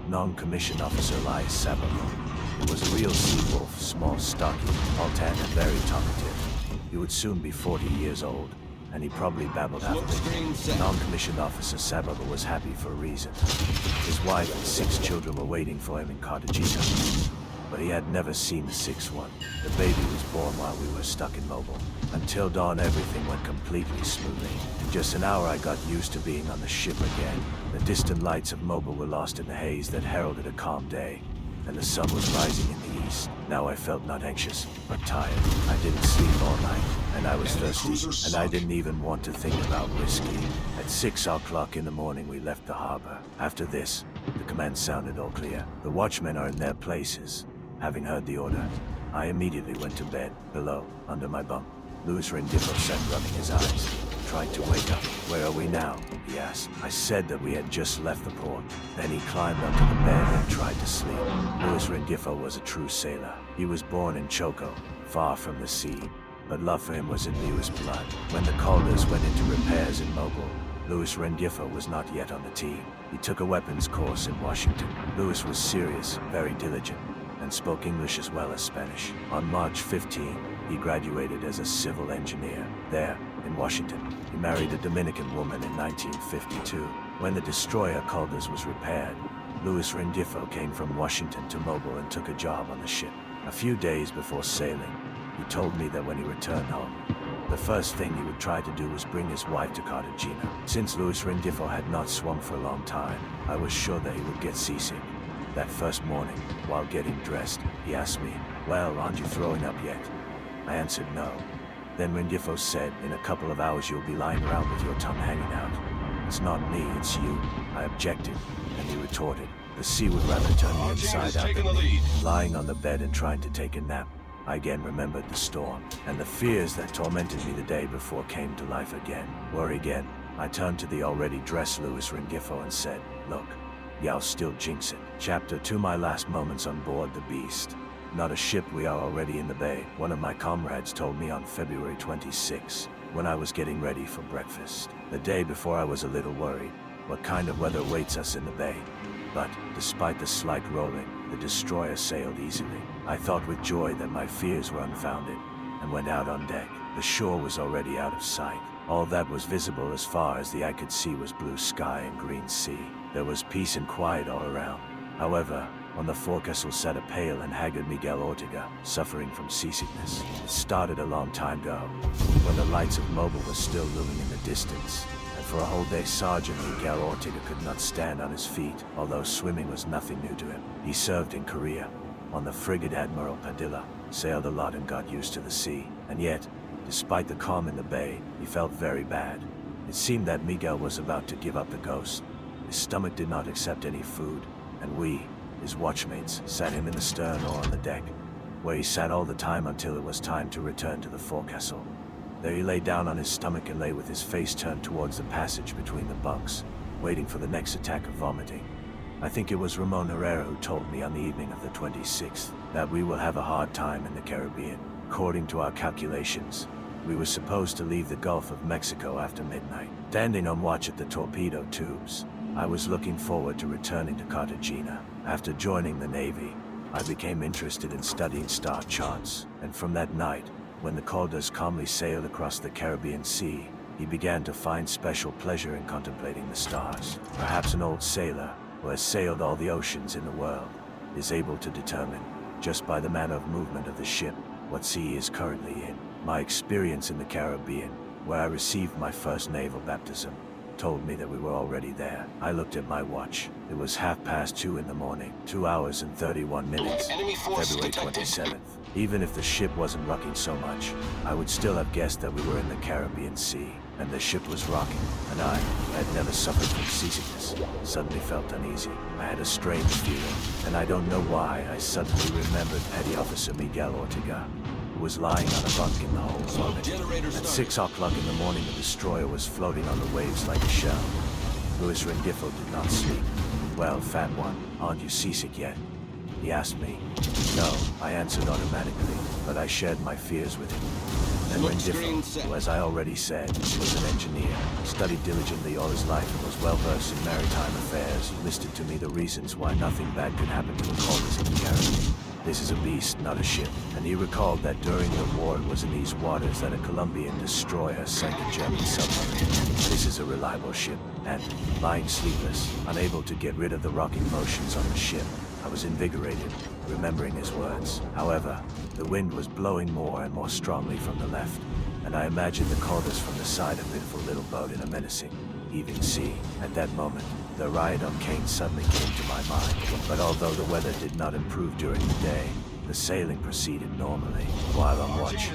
non-commissioned officer Elias Sabalo. He was a real sea wolf, small, stocky, all tan and very talkative. He would soon be 40 years old, and he probably babbled half of it. Non-commissioned officer Sabalo was happy for a reason. His wife and 6 children were waiting for him in Cartagena. But he had never seen the 6th one. The baby was born while we were stuck in Mobile. Until dawn, everything went completely smoothly. In just an hour, I got used to being on the ship again. The distant lights of Mobile were lost in the haze that heralded a calm day, and the sun was rising in the east. Now I felt not anxious, but tired. I didn't sleep all night, and I was thirsty, and I didn't even want to think about whiskey. At 6 o'clock in the morning, we left the harbor. After this, the command sounded all clear. The watchmen are in their places. Having heard the order, I immediately went to bed, below, under my bunk. Louis Rendifo sat rubbing his eyes, trying to wake up. "Where are we now?" he asked. I said that we had just left the port. Then he climbed up to the bed and tried to sleep. Louis Rendifo was a true sailor. He was born in Choco, far from the sea, but love for him was in Louis' blood. When the Caldas went into repairs in Mobile, Louis Rendifo was not yet on the team. He took a weapons course in Washington. Louis was serious, very diligent, and spoke English as well as Spanish. On March 15, he graduated as a civil engineer. There, in Washington, he married a Dominican woman in 1952. When the destroyer Caldas was repaired, Louis Rendifo came from Washington to Mobile and took a job on the ship. A few days before sailing, he told me that when he returned home, the first thing he would try to do was bring his wife to Cartagena. Since Louis Rendifo had not swum for a long time, I was sure that he would get seasick. That first morning, while getting dressed, he asked me, "Well, aren't you throwing up yet?" I answered no. Then Rendifo said, "In a couple of hours you'll be lying around with your tongue hanging out." "It's not me, it's you." I objected, and he retorted, "The sea would rather turn me inside out than me." Lying on the bed and trying to take a nap, I again remembered the storm, and the fears that tormented me the day before came to life again. Worry again, I turned to the already dressed Louis Rendifo and said, "Look, y'all still jinx it." Chapter 2: My last moments on board the Beast. Not a ship, we are already in the bay. One of my comrades told me on February 26, when I was getting ready for breakfast. The day before I was a little worried. What kind of weather awaits us in the bay? But, despite the slight rolling, the destroyer sailed easily. I thought with joy that my fears were unfounded, and went out on deck. The shore was already out of sight. All that was visible as far as the eye could see was blue sky and green sea. There was peace and quiet all around. However, on the forecastle sat a pale and haggard Miguel Ortega, suffering from seasickness. It started a long time ago, when the lights of Mobile were still looming in the distance, and for a whole day Sergeant Miguel Ortega could not stand on his feet, although swimming was nothing new to him. He served in Korea, on the frigate Admiral Padilla, sailed a lot and got used to the sea, and yet, despite the calm in the bay, he felt very bad. It seemed that Miguel was about to give up the ghost. His stomach did not accept any food, and we, his watchmates, sat him in the stern or on the deck, where he sat all the time until it was time to return to the forecastle. There he lay down on his stomach and lay with his face turned towards the passage between the bunks, waiting for the next attack of vomiting. I think it was Ramon Herrera who told me on the evening of the 26th that we will have a hard time in the Caribbean. According to our calculations, we were supposed to leave the Gulf of Mexico after midnight. Standing on watch at the torpedo tubes, I was looking forward to returning to Cartagena. After joining the Navy, I became interested in studying star charts, and from that night, when the Caldas calmly sailed across the Caribbean Sea, he began to find special pleasure in contemplating the stars. Perhaps an old sailor, who has sailed all the oceans in the world, is able to determine, just by the manner of movement of the ship, what sea he is currently in. My experience in the Caribbean, where I received my first naval baptism, told me that we were already there. I looked at my watch. It was 2:30 in the morning, 2 hours and 31 minutes, February 27th. Even if the ship wasn't rocking so much, I would still have guessed that we were in the Caribbean Sea, and the ship was rocking, and I, who had never suffered from seasickness, suddenly felt uneasy. I had a strange feeling, and I don't know why I suddenly remembered Petty Officer Miguel Ortega, who was lying on a bunk in the hold vomiting. At 6 o'clock in the morning, the destroyer was floating on the waves like a shell. Louis Rendifo did not sleep. "Well, fat one, aren't you seasick yet?" he asked me. "No," I answered automatically. but I shared my fears with him. And Rendifo, who, as I already said, was an engineer, studied diligently all his life and was well-versed in maritime affairs, listed to me the reasons why nothing bad could happen to a Calders he carried. This is a beast, not a ship, and he recalled that during the war it was in these waters that a Colombian destroyer sank a German submarine. This is a reliable ship, and, lying sleepless, unable to get rid of the rocking motions on the ship, I was invigorated, remembering his words. However, the wind was blowing more and more strongly from the left, and I imagined the Calders from the side a pitiful little boat in a menacing, heaving sea. At that moment, the riot on Kane suddenly came to my mind, but although the weather did not improve during the day, the sailing proceeded normally. While on watch,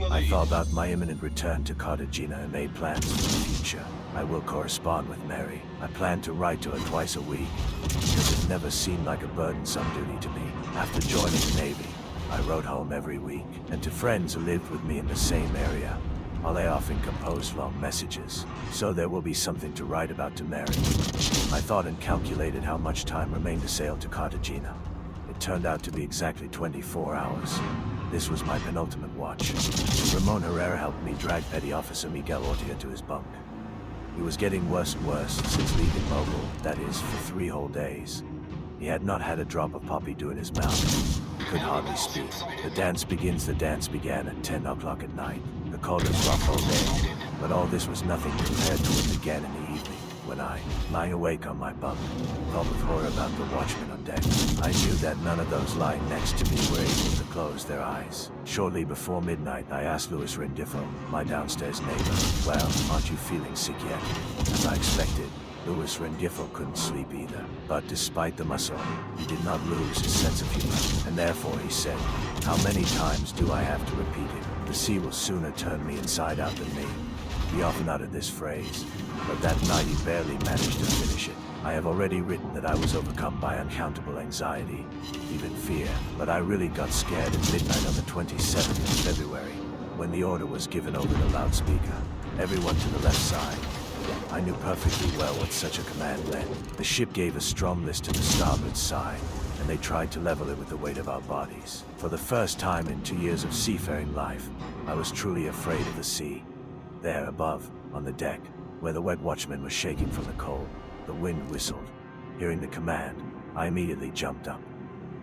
I thought about my imminent return to Cartagena and made plans for the future. I will correspond with Mary. I plan to write to her twice a week, because it never seemed like a burdensome duty to me. After joining the Navy, I wrote home every week, and to friends who lived with me in the same area, I often composed long messages, so there will be something to write about to Mary. I thought and calculated how much time remained to sail to Cartagena. It turned out to be exactly 24 hours. This was my penultimate watch. Ramon Herrera helped me drag Petty Officer Miguel Ortega to his bunk. He was getting worse and worse since leaving Mogul, that is, for 3 whole days. He had not had a drop of poppy dew in his mouth. He could hardly speak. The dance began at 10 o'clock at night. The Calders rocked all day, but all this was nothing compared to what began in the evening, when I, lying awake on my bunk, thought with horror about the watchmen on deck. I knew that none of those lying next to me were able to close their eyes. Shortly before midnight, I asked Luis Rendifo, my downstairs neighbor, "Well, aren't you feeling sick yet?" As I expected, Luis Rendifo couldn't sleep either, but despite the muscle, he did not lose his sense of humor, and therefore he said, "How many times do I have to repeat it? The sea will sooner turn me inside out than me." He often uttered this phrase, but that night he barely managed to finish it. I have already written that I was overcome by uncountable anxiety, even fear, but I really got scared at midnight on the 27th of February, when the order was given over the loudspeaker. Everyone to the left side. I knew perfectly well what such a command meant. The ship gave a strong list to the starboard side, and they tried to level it with the weight of our bodies. For the first time in 2 years of seafaring life, I was truly afraid of the sea. There above, on the deck, where the wet watchman was shaking from the cold, the wind whistled. Hearing the command, I immediately jumped up.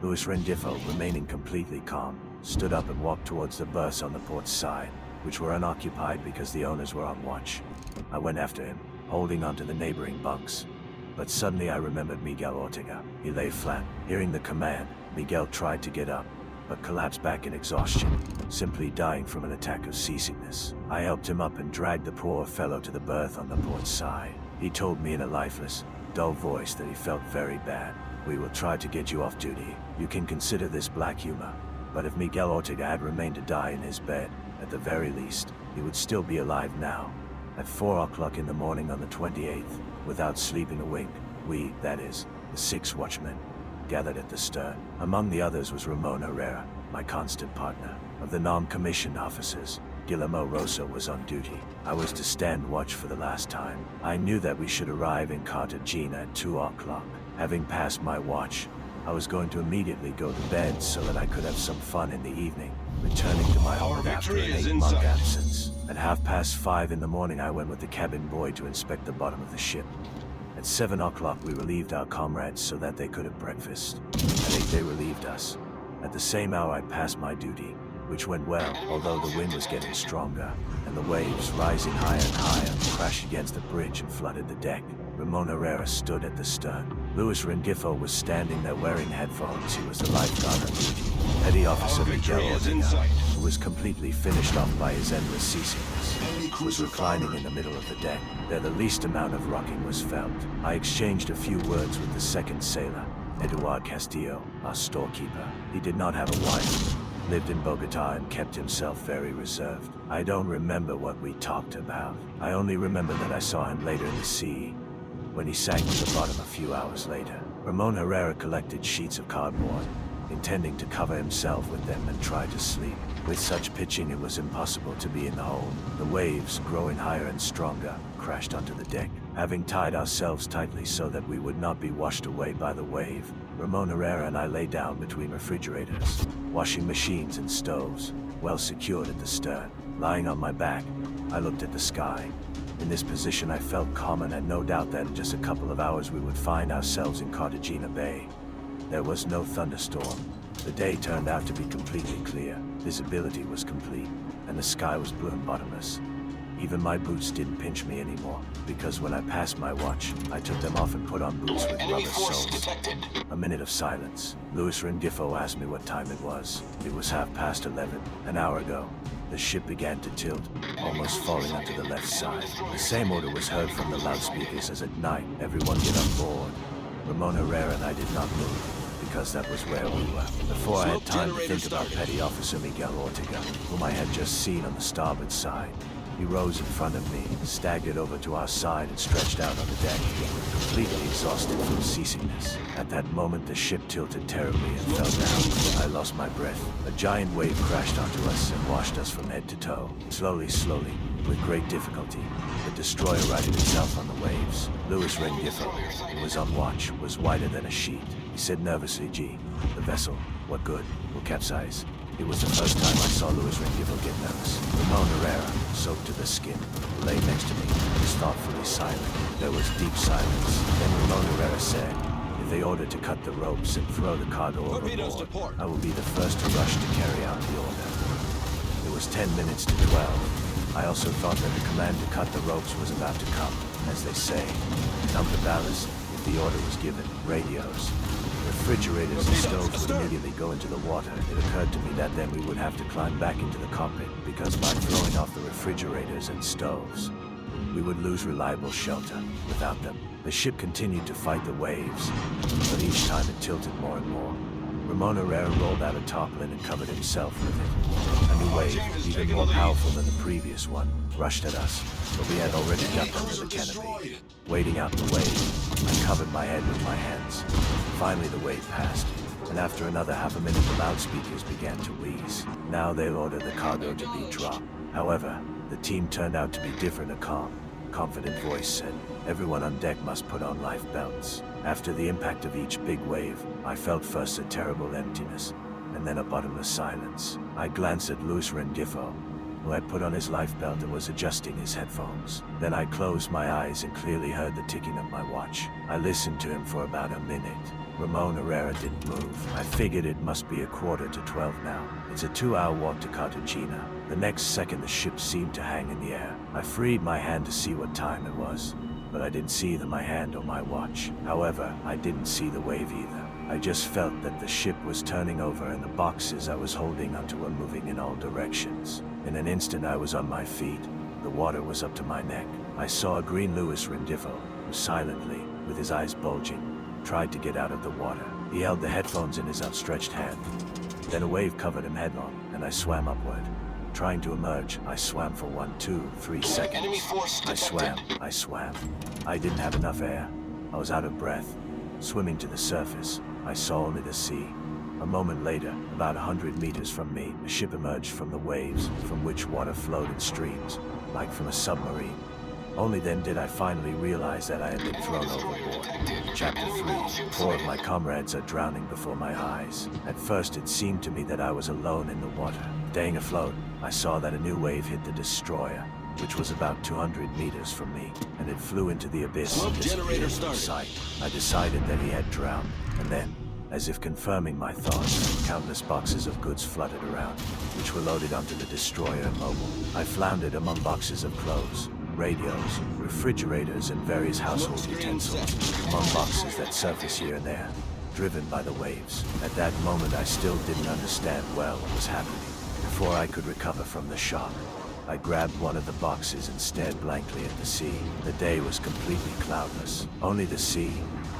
Luis Rendifo, remaining completely calm, stood up and walked towards the berths on the port side, which were unoccupied because the owners were on watch. I went after him, holding onto the neighboring bunks. But suddenly I remembered Miguel Ortega. He lay flat. Hearing the command, Miguel tried to get up, but collapsed back in exhaustion, simply dying from an attack of seasickness. I helped him up and dragged the poor fellow to the berth on the port side. He told me in a lifeless, dull voice that he felt very bad. "We will try to get you off duty. You can consider this black humor. But if Miguel Ortega had remained to die in his bed, at the very least, he would still be alive now." At 4 o'clock in the morning on the 28th, without sleeping a wink, we, that is, the 6 watchmen, gathered at the stern. Among the others was Ramon Herrera, my constant partner. Of the non-commissioned officers, Guillermo Rosa was on duty. I was to stand watch for the last time. I knew that we should arrive in Cartagena at 2 o'clock. Having passed my watch, I was going to immediately go to bed so that I could have some fun in the evening, returning to my home after an 8-month absence. At 5:30 in the morning, I went with the cabin boy to inspect the bottom of the ship. At 7 o'clock, we relieved our comrades so that they could have breakfast. At 8, they relieved us. At the same hour, I passed my duty, which went well, although the wind was getting stronger, and the waves, rising higher and higher, crashed against the bridge and flooded the deck. Ramon Herrera stood at the stern. Luis Rendifo was standing there wearing headphones. He was the lifeguard on duty. Petty Officer Miguel Ortega, who was completely finished off by his endless seasickness, was reclining in the middle of the deck. There the least amount of rocking was felt. I exchanged a few words with the second sailor, Eduard Castillo, our storekeeper. He did not have a wife, lived in Bogota, and kept himself very reserved. I don't remember what we talked about. I only remember that I saw him later in the sea, when he sank to the bottom a few hours later. Ramon Herrera collected sheets of cardboard, intending to cover himself with them and try to sleep. With such pitching, it was impossible to be in the hold. The waves, growing higher and stronger, crashed onto the deck. Having tied ourselves tightly so that we would not be washed away by the wave, Ramon Herrera and I lay down between refrigerators, washing machines and stoves, well secured at the stern. Lying on my back, I looked at the sky. In this position I felt calm and had no doubt that in just a couple of hours we would find ourselves in Cartagena Bay. There was no thunderstorm. The day turned out to be completely clear. Visibility was complete, and the sky was blue and bottomless. Even my boots didn't pinch me anymore, because when I passed my watch, I took them off and put on boots with rubber soles. A minute of silence. Louis Rendifo asked me what time it was. It was 11:30, an hour ago. The ship began to tilt, almost falling onto the left side. The same order was heard from the loudspeakers as at night, everyone get on board. Ramon Herrera and I did not move, because that was where we were. Before I had time to think about Petty Officer Miguel Ortega, whom I had just seen on the starboard side. He rose in front of me, staggered over to our side and stretched out on the deck, completely exhausted from seasickness. At that moment the ship tilted terribly and fell down. I lost my breath. A giant wave crashed onto us and washed us from head to toe. Slowly, with great difficulty, the destroyer righted itself on the waves. Louis Rendifo, who was on watch, was whiter than a sheet. He said nervously, "Gee, the vessel, what good, will capsize." It was the first time I saw Louis Rendifo get nervous. Ramon Herrera, soaked to the skin, lay next to me, was thoughtfully silent. There was deep silence. Then Ramon Herrera said, "If they order to cut the ropes and throw the cargo overboard, I will be the first to rush to carry out the order." It was 10 minutes to 12. I also thought that the command to cut the ropes was about to come, as they say. Dump the ballast, if the order was given. Radios. Refrigerators and stoves would immediately go into the water. It occurred to me that then we would have to climb back into the cockpit, because by throwing off the refrigerators and stoves, we would lose reliable shelter. Without them, the ship continued to fight the waves, but each time it tilted more and more. Ramon Herrera rolled out a tarpaulin and covered himself with it. A new wave, even more powerful than the previous one, rushed at us, but we had already ducked under the canopy. Waiting out the wave, I covered my head with my hands. Finally the wave passed, and after another half a minute the loudspeakers began to wheeze. Now they'll order the cargo to be dropped. However, the team turned out to be different. A calm, confident voice said, "Everyone on deck must put on life belts." After the impact of each big wave, I felt first a terrible emptiness, and then a bottomless silence. I glanced at Louis Rendifo, who had put on his life belt and was adjusting his headphones. Then I closed my eyes and clearly heard the ticking of my watch. I listened to him for about a minute. Ramon Herrera didn't move. I figured it must be 11:45 now. It's a 2-hour walk to Cartagena. The next second the ship seemed to hang in the air. I freed my hand to see what time it was, but I didn't see either my hand or my watch. However, I didn't see the wave either. I just felt that the ship was turning over and the boxes I was holding onto were moving in all directions. In an instant I was on my feet. The water was up to my neck. I saw a green Louis Rendifo, who silently, with his eyes bulging, tried to get out of the water. He held the headphones in his outstretched hand. Then a wave covered him headlong, and I swam upward. Trying to emerge, I swam for 1, 2, 3 seconds. I swam. I didn't have enough air. I was out of breath. Swimming to the surface, I saw only the sea. A moment later, about 100 meters from me, a ship emerged from the waves, from which water flowed in streams, like from a submarine. Only then did I finally realize that I had been thrown overboard. Chapter 3. 4 of my comrades are drowning before my eyes. At first it seemed to me that I was alone in the water. Staying afloat, I saw that a new wave hit the destroyer, which was about 200 meters from me, and it flew into the abyss and disappeared from sight. I decided that he had drowned, and then, as if confirming my thoughts, countless boxes of goods fluttered around, which were loaded onto the destroyer immobile. I floundered among boxes of clothes, radios, refrigerators, and various household utensils, among boxes that surface here and there, driven by the waves. At that moment I still didn't understand well what was happening. Before I could recover from the shock, I grabbed one of the boxes and stared blankly at the sea. The day was completely cloudless. Only the sea,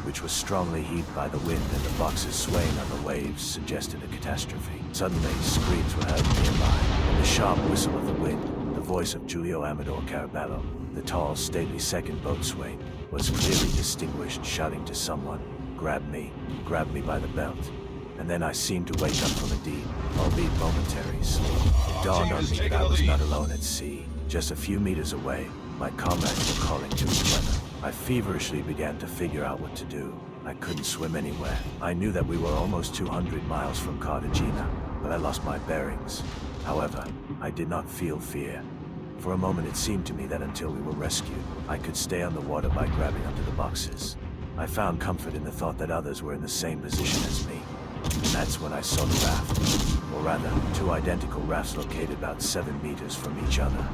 which was strongly heaved by the wind and the boxes swaying on the waves, suggested a catastrophe. Suddenly, screams were heard nearby, and the sharp whistle of the wind, the voice of Julio Amador Caraballo, the tall, stately second boatswain, was clearly distinguished, shouting to someone, grab me by the belt." And then I seemed to wake up from a deep, albeit momentary, sleep. It dawned on me that I was not alone at sea. Just a few meters away, my comrades were calling to each other. I feverishly began to figure out what to do. I couldn't swim anywhere. I knew that we were almost 200 miles from Cartagena, but I lost my bearings. However, I did not feel fear. For a moment it seemed to me that until we were rescued, I could stay on the water by grabbing onto the boxes. I found comfort in the thought that others were in the same position as me. And that's when I saw the raft. Or rather, two identical rafts located about 7 meters from each other.